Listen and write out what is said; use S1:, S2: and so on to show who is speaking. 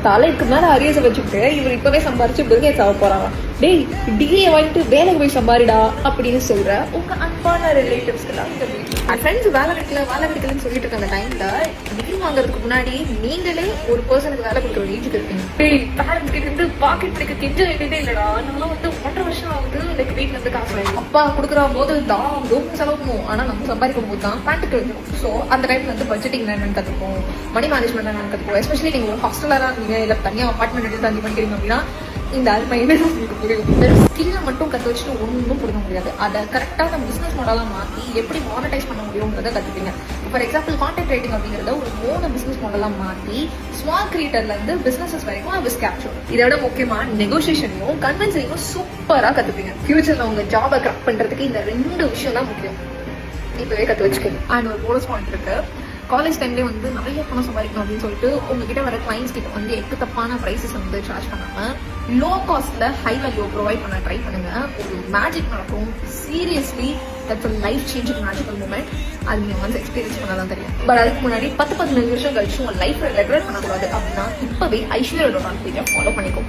S1: தலைக்கு மேல அரியஸை வச்சுக்கிட்டு இவர் இப்பவே சம்பாரிச்சு பில்கேட்ஸ் ஆக போறாங்க. டேய் டிகிரியை வாங்கிட்டு வேலைக்கு போய் சம்பாரிடா அப்படின்னு சொல்ற உங்க அன்பான ரிலேட்டிவ்ஸ்க்குலாம் ஃப்ரெண்ட்ஸ் வேலை கிடைக்கலன்னு சொல்லிட்டு இருக்க அந்த டைம்ல டிகிரி வாங்குறதுக்கு முன்னாடி நீங்களே ஒரு பர்சனுக்கு வேலை கொடுக்குற ஏஜுக்கு இருப்பீங்க. டேய் பேரண்ட்ஸ் கிட்ட இருந்து பாக்கெட் பிடிக்க கெஞ்ச வேண்டியதே இல்லடா. நான்லாம் 1.5 வருஷம் ஆகுது எனக்கு வீட்டுல இருந்து காசு வாங்கி அப்பா கொடுக்குற போது தான் ரொம்ப செலவுக்கும். ஆனா நம்ம சம்பாதிக்கும் போது தான் பேண்ட்டுக்கு வைக்கணும். ஸோ அந்த டைம்ல வந்து பட்ஜெட்டிங் என்னன்னு கற்றுப்போம், மணி மேனேஜ்மெண்ட் என்னன்னு கற்றுப்போம். எஸ்பெஷலி நீங்க ஒரு ஹாஸ்டலாக இருக்கீங்க இல்லை தனியாக அப்பார்ட்மெண்ட் எடுத்து தங்கி பண்ணிக்கிறீங்க அப்படின்னா இந்த அருமையுமே உங்களுக்கு புரியும். வெறும் ஸ்கில்லை மட்டும் கற்று வச்சுட்டு ஒன்றும் புரிஞ்ச முடியாது. அதை கரெக்டான பிஸ்னஸ் மாடலாக மாற்றி எப்படி மானிட்டைஸ் பண்ண முடியுங்கிறத கற்றுப்பீங்க. ஃபார் எக்ஸாம்பிள் கான்டென்ட் ரைட்டிங் அப்படிங்கிறத ஒரு 3 பிஸ்னஸ் மாடலாக மாற்றி ஸ்மால் கிரியேட்டர்லேருந்து பிஸ்னஸஸ் வரைக்கும் பிஸ் கேப்சர். இதோட முக்கியமாக நெகோசியேஷனையும் கன்வின்சிங்கும் சூப்பராக கற்றுப்பீங்க. ஃபியூச்சரில் உங்கள் ஜாபை கிராக் பண்ணுறதுக்கு இந்த 2 விஷயம் தான் முக்கியம். இப்போவே கற்று வச்சுக்கணும். அண்ட் ஒரு போனஸ் பாயிண்ட் இருக்கு. காலேஜ் டைம்லேயே வந்து நிறைய பணம் சம்பாதிக்கணும் அப்படின்னு சொல்லிட்டு உங்ககிட்ட வர கிளைண்ட்ஸ் கிட்ட வந்து எக்கு தப்பான ப்ரைஸஸ் வந்து சார்ஜ் பண்ணாம லோ காஸ்ட்ல ஹை வேல்யூ ப்ரொவைட் பண்ண ட்ரை பண்ணுங்க. ஒரு மேஜிக் நடக்கும். Seriously that's a life changing magical moment. அது நீங்க வந்து எக்ஸ்பீரியன்ஸ் பண்ணாதான் தெரியும். பட் அதுக்கு முன்னாடி 10-15 வருஷம் கழிச்சு உங்க லைஃப்ல ரெகுலேட் பண்ணக்கூடாது அப்படின்னா இப்பவே ஐஸ்வர்யா பேஜை ஃபாலோ பண்ணிக்கோ.